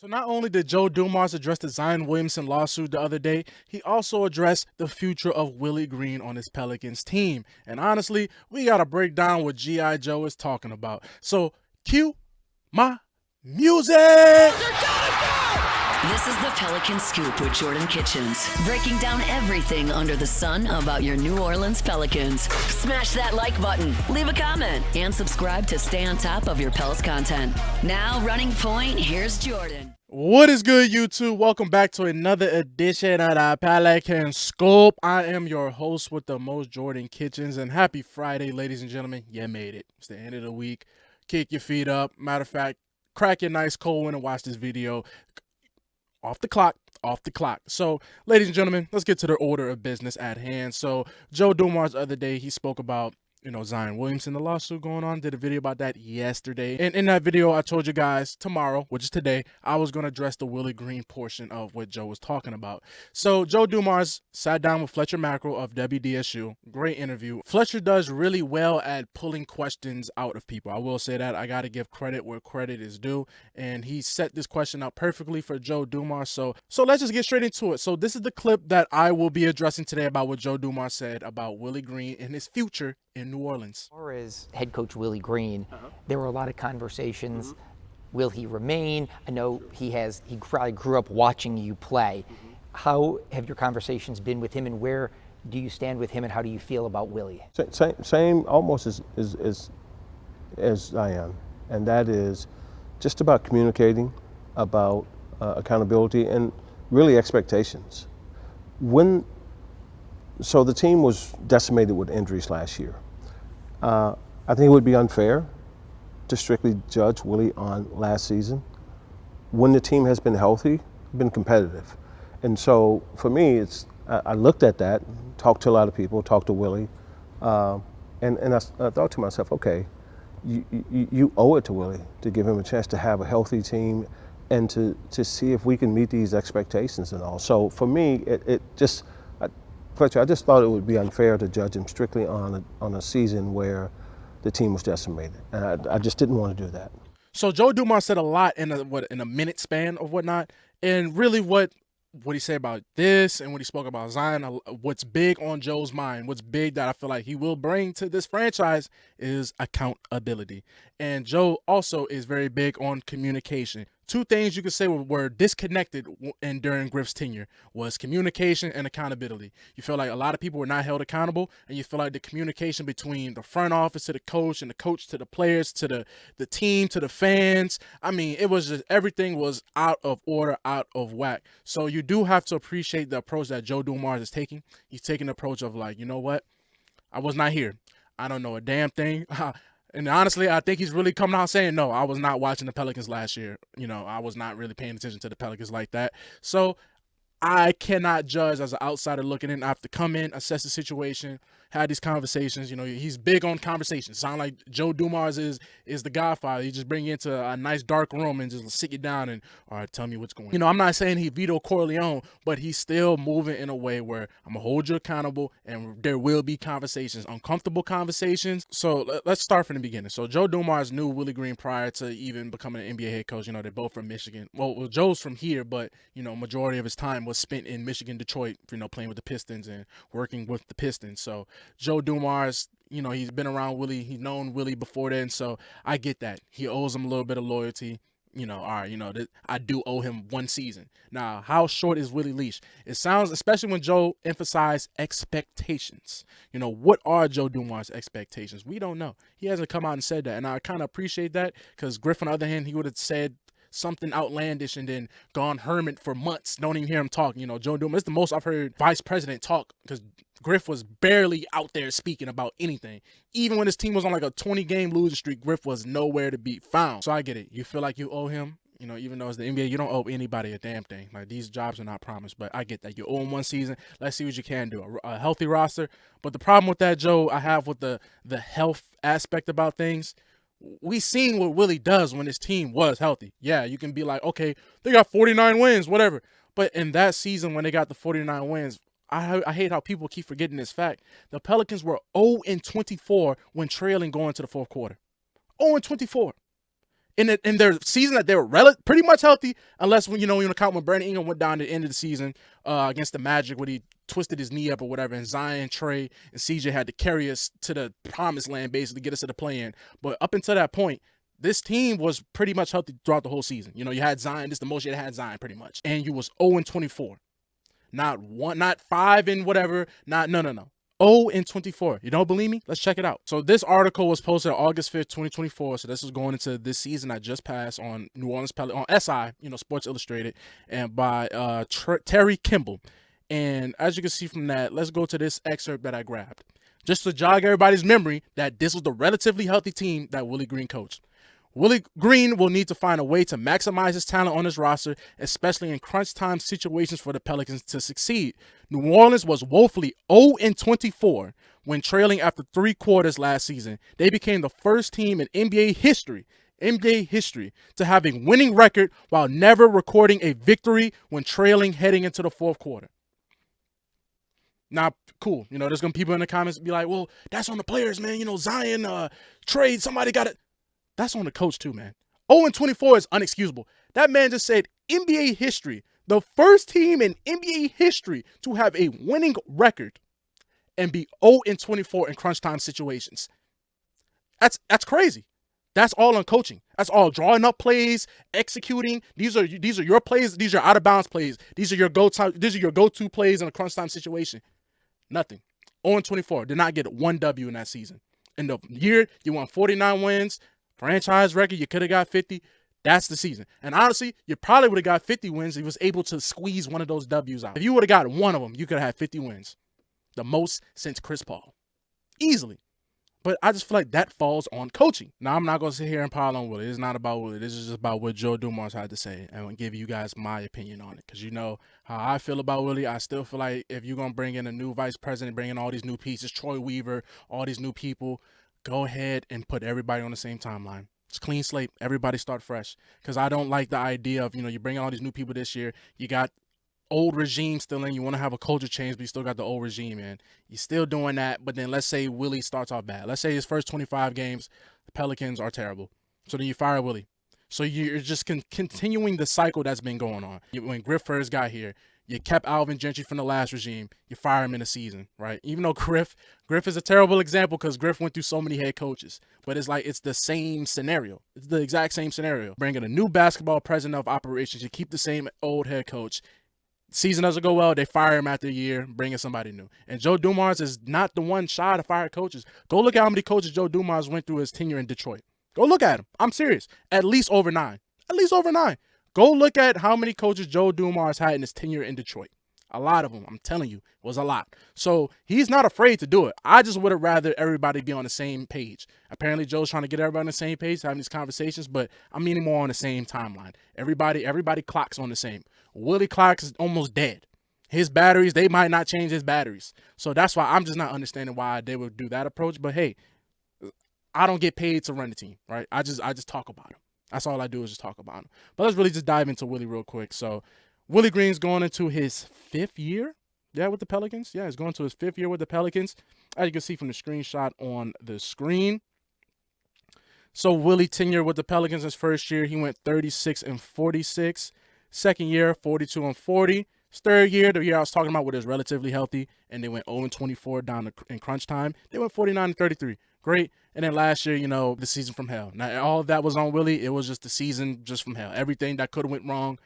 So not only did Joe Dumars address the Zion Williamson lawsuit the other day, he also addressed the future of Willie Green on his Pelicans team. And honestly, we got to break down what G.I. Joe is talking about. So cue my music! This is the Pelican Scoop with Jordan Kitchens, breaking down everything under the sun about your New Orleans Pelicans. Smash that like button, leave a comment, and subscribe to stay on top of your Pels content. Now, running point, here's Jordan. What is good, YouTube? Welcome back to another edition of the Pelican Scoop. I am your host with the most, Jordan Kitchens, and happy Friday, ladies and gentlemen. You made it. It's the end of the week. Kick your feet up. Matter of fact, crack your nice cold one and watch this video. Off the clock. So, ladies and gentlemen, let's get to the order of business at hand. So, Joe Dumars the other day, he spoke about, Zion Williamson, the lawsuit going on. Did a video about that yesterday. And in that video, I told you guys tomorrow, which is today, I was going to address the Willie Green portion of what Joe was talking about. So, Joe Dumars sat down with Fletcher Mackerel of WDSU. Great interview. Fletcher does really well at pulling questions out of people. I will say that. I got to give credit where credit is due. And he set this question out perfectly for Joe Dumars. So let's just get straight into it. So this is the clip that I will be addressing today about what Joe Dumars said about Willie Green and his future in New Orleans. As far as head coach Willie Green, there were a lot of conversations. Will he remain? I know he probably grew up watching you play. How have your conversations been with him, and where do you stand with him, and how do you feel about Willie? Same almost as I am, and that is just about communicating, about accountability, and really expectations. So the team was decimated with injuries last year. I think it would be unfair to strictly judge Willie on last season. When the team has been healthy, been competitive. And so for me, I looked at that, talked to a lot of people, talked to Willie, and I thought to myself, okay, you owe it to Willie to give him a chance to have a healthy team and to see if we can meet these expectations and all. So for me, Fletcher, I just thought it would be unfair to judge him strictly on a season where the team was decimated, and I just didn't want to do that. So Joe Dumars said a lot in a minute span of whatnot, and really what he said about this and what he spoke about Zion, what's big on Joe's mind, what's big that I feel like he will bring to this franchise is accountability. And Joe also is very big on communication. Two things you could say were disconnected during Griff's tenure was communication and accountability. You feel like a lot of people were not held accountable, and you feel like the communication between the front office to the coach and the coach to the players to the team to the fans, I mean, it was just everything was out of order, out of whack. So you do have to appreciate the approach that Joe Dumars is taking. He's taking the approach of like, you know what? I was not here. I don't know a damn thing. And honestly, I think he's really coming out saying, no, I was not watching the Pelicans last year. I was not really paying attention to the Pelicans like that. So I cannot judge as an outsider looking in. I have to come in, assess the situation, have these conversations. He's big on conversations. Sound like Joe Dumars is the Godfather. He just bring you into a nice dark room and just sit you down and, all right, tell me what's going on. I'm not saying he Vito Corleone, but he's still moving in a way where I'm going to hold you accountable and there will be conversations, uncomfortable conversations. So let's start from the beginning. So Joe Dumars knew Willie Green prior to even becoming an NBA head coach. They're both from Michigan. Well, Joe's from here, but, majority of his time was spent in Michigan, Detroit, playing with the Pistons and working with the Pistons. So Joe Dumars, he's been around Willie. He's known Willie before then. So I get that. He owes him a little bit of loyalty. All right, I do owe him one season. Now, how short is Willie leash? It sounds, especially when Joe emphasized expectations. What are Joe Dumars' expectations? We don't know. He hasn't come out and said that. And I kind of appreciate that because Griff, on the other hand, he would have said something outlandish and then gone hermit for months. Don't even hear him talk. Joe Dumars, it's the most I've heard vice president talk because Griff was barely out there speaking about anything. Even when his team was on like a 20-game losing streak, Griff was nowhere to be found. So I get it. You feel like you owe him. Even though it's the NBA, you don't owe anybody a damn thing. Like, these jobs are not promised, but I get that. You owe him one season. Let's see what you can do. A healthy roster. But the problem with that, Joe, I have with the health aspect about things, we seen what Willie does when his team was healthy. Yeah, you can be like, okay, they got 49 wins, whatever. But in that season when they got the 49 wins, I hate how people keep forgetting this fact. The Pelicans were 0-24 when trailing going to the fourth quarter. 0-24. in their season that they were pretty much healthy, unless when you count when Brandon Ingram went down at the end of the season against the Magic when he twisted his knee up or whatever, and Zion, Trey, and CJ had to carry us to the promised land, basically get us to the play-in. But up until that point, this team was pretty much healthy throughout the whole season. You had Zion. This is the most you had Zion pretty much, and you was 0-24, not 5 and whatever, no. 0-24. You don't believe me? Let's check it out. So this article was posted on August 5th, 2024. So this is going into this season I just passed on New Orleans Pelicans, on SI, Sports Illustrated, and by Terry Kimball. And as you can see from that, let's go to this excerpt that I grabbed. Just to jog everybody's memory that this was the relatively healthy team that Willie Green coached. Willie Green will need to find a way to maximize his talent on his roster, especially in crunch time situations for the Pelicans to succeed. New Orleans was woefully 0-24 when trailing after 3 quarters last season. They became the first team in NBA history to have a winning record while never recording a victory when trailing heading into the 4th quarter. Now, cool. There's going to be people in the comments be like, well, that's on the players, man. Zion, trade, somebody got it. That's on the coach too, man. 0-24 is unexcusable. That man just said NBA history, the first team in NBA history to have a winning record and be 0-24 in crunch time situations. That's crazy. That's all on coaching. That's all drawing up plays, executing. These are your plays. These are out of bounds plays. These are your go-to plays in a crunch time situation. Nothing. 0-24. Did not get 1 W in that season. In the year, you won 49 wins. Franchise record, you could have got 50. That's the season. And honestly, you probably would have got 50 wins if you was able to squeeze one of those W's out. If you would have got one of them, you could have had 50 wins. The most since Chris Paul. Easily. But I just feel like that falls on coaching. Now, I'm not going to sit here and pile on Willie. It's not about Willie. This is just about what Joe Dumars had to say. And I'm going to give you guys my opinion on it. Because you know how I feel about Willie. I still feel like if you're going to bring in a new vice president, bring in all these new pieces, Troy Weaver, all these new people, go ahead and put everybody on the same timeline. It's clean slate. Everybody start fresh. Because I don't like the idea of, you bring all these new people this year. You got old regime still in. You want to have a culture change, but you still got the old regime in. You're still doing that. But then let's say Willie starts off bad. Let's say his first 25 games, the Pelicans are terrible. So then you fire Willie. So you're just continuing the cycle that's been going on. When Griff first got here, you kept Alvin Gentry from the last regime. You fire him in a season, right? Even though Griff is a terrible example because Griff went through so many head coaches. But it's the same scenario. It's the exact same scenario. Bringing a new basketball president of operations. You keep the same old head coach. Season doesn't go well. They fire him after a year, bring in somebody new. And Joe Dumars is not the one shy to fire coaches. Go look at how many coaches Joe Dumars went through his tenure in Detroit. Go look at him. I'm serious. At least over 9. At least over 9. Go look at how many coaches Joe Dumars had in his tenure in Detroit. A lot of them, I'm telling you, was a lot. So he's not afraid to do it. I just would have rather everybody be on the same page. Apparently, Joe's trying to get everybody on the same page, having these conversations, but I'm meaning more on the same timeline. Everybody clocks on the same. Willie clocks is almost dead. His batteries, they might not change his batteries. So that's why I'm just not understanding why they would do that approach. But hey, I don't get paid to run the team, right? I just talk about him. That's all I do is just talk about him. But let's really just dive into Willie real quick. So Willie Green's going into his 5th year, with the Pelicans. Yeah, he's going to his 5th year with the Pelicans. As you can see from the screenshot on the screen. So Willie tenure with the Pelicans his first year, he went 36-46. Second year, 42-40. His third year, the year I was talking about, where it was relatively healthy, and they went 0-24 down in crunch time. They went 49-33. Great. And then last year, the season from hell. Now, all of that was on Willie. It was just the season just from hell. Everything that could have went wrong,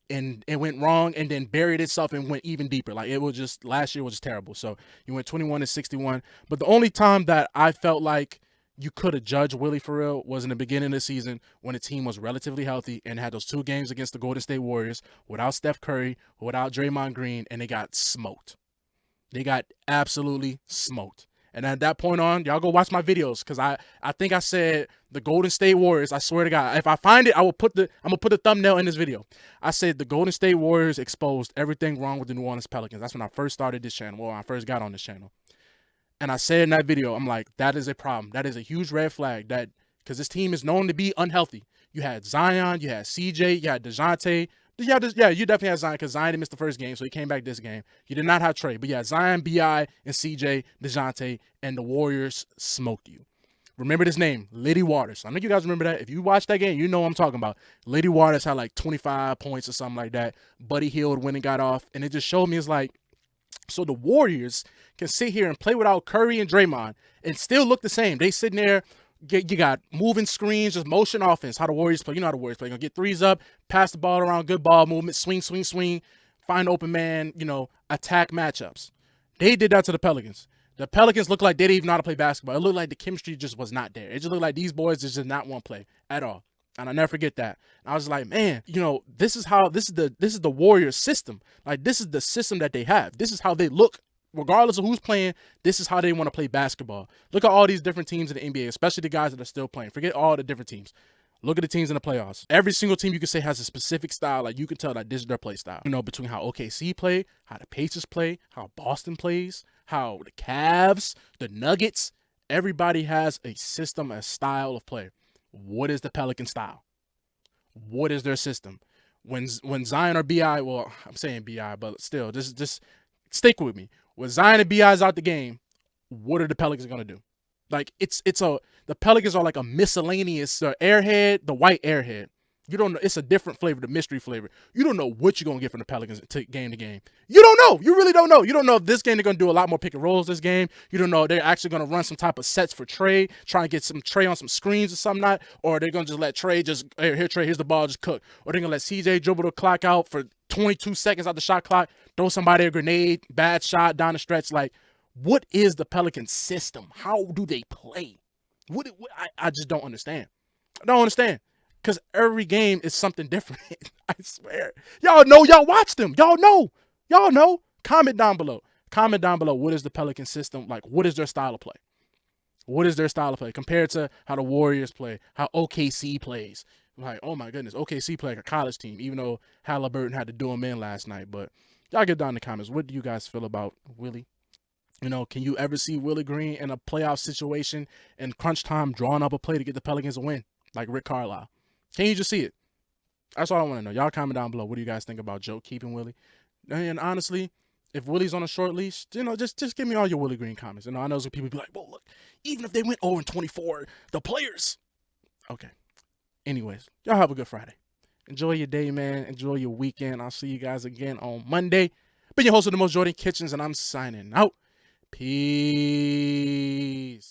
and it went wrong and then buried itself and went even deeper. Like, it was just, last year was just terrible. So you went 21-61. But the only time that I felt like you could have judged Willie for real was in the beginning of the season when the team was relatively healthy and had those 2 games against the Golden State Warriors without Steph Curry, without Draymond Green, and they got smoked. They got absolutely smoked. And at that point on, y'all go watch my videos because I think I said the Golden State Warriors. I swear to God, if I find it, I'm gonna put the thumbnail in this video. I said the Golden State Warriors exposed everything wrong with the New Orleans Pelicans. That's when I first started this channel. Well, when I first got on this channel. And I said in that video, I'm like, that is a problem. That is a huge red flag. That because this team is known to be unhealthy. You had Zion, you had CJ, you had DeJounte. Yeah, you definitely had Zion because Zion missed the first game, so he came back this game. You did not have Trey, but you had Zion, B.I., and CJ, DeJounte, and the Warriors smoked you. Remember this name, Liddy Waters. I know you guys remember that. If you watch that game, you know what I'm talking about. Liddy Waters had like 25 points or something like that. Buddy Hield went and got off. And it just showed me, it's like, so the Warriors can sit here and play without Curry and Draymond and still look the same. They sitting there, you got moving screens, just motion offense, how the Warriors play. You know how the Warriors play. You're going to get threes up, pass the ball around, good ball movement, swing, swing, swing, find open man, attack matchups. They did that to the Pelicans. The Pelicans looked like they didn't even know how to play basketball. It looked like the chemistry just was not there. It just looked like these boys just did not want to play at all. And I'll never forget that. And I was like, man, this is the Warriors system. Like, this is the system that they have. This is how they look. Regardless of who's playing, this is how they want to play basketball. Look at all these different teams in the NBA, especially the guys that are still playing. Forget all the different teams. Look at the teams in the playoffs. Every single team you can say has a specific style. Like, you can tell that this is their play style. Between how OKC play, how the Pacers play, how Boston plays, how the Cavs, the Nuggets, everybody has a system, a style of play. What is the Pelican style? What is their system? When Zion or BI, well, I'm saying BI, but still, just stick with me. When Zion and BI is out the game, what are the Pelicans going to do? Like, the Pelicans are like a miscellaneous airhead, the white airhead. You don't know. It's a different flavor, the mystery flavor. You don't know what you're going to get from the Pelicans game to game. You don't know. You really don't know. You don't know if this game they're going to do a lot more pick and rolls this game. You don't know if they're actually going to run some type of sets for Trey, try and get some Trey on some screens or something, not, or they're going to just let Trey here, Trey, here's the ball, just cook. Or they're going to let CJ dribble the clock out for 22 seconds out the shot clock, throw somebody a grenade, bad shot down the stretch. Like, what is the Pelican system? How do they play? I just don't understand. I don't understand. Because every game is something different. I swear. Y'all know. Y'all watch them. Y'all know. Y'all know. Comment down below. Comment down below. What is the Pelican system? Like, what is their style of play? What is their style of play compared to how the Warriors play, how OKC plays? Like, oh my goodness, OKC play like a college team, even though Halliburton had to do them in last night. But y'all get down in the comments. What do you guys feel about Willie? Can you ever see Willie Green in a playoff situation in crunch time drawing up a play to get the Pelicans a win, like Rick Carlisle? Can you just see it? That's all I want to know. Y'all comment down below. What do you guys think about Joe keeping Willie? And honestly, if Willie's on a short leash, just give me all your Willie Green comments. I know some people be like, well, look, even if they went 0-24, the players. Okay. Anyways, y'all have a good Friday. Enjoy your day, man. Enjoy your weekend. I'll see you guys again on Monday. Been your host of the most, Jordan Kitchens, and I'm signing out. Peace.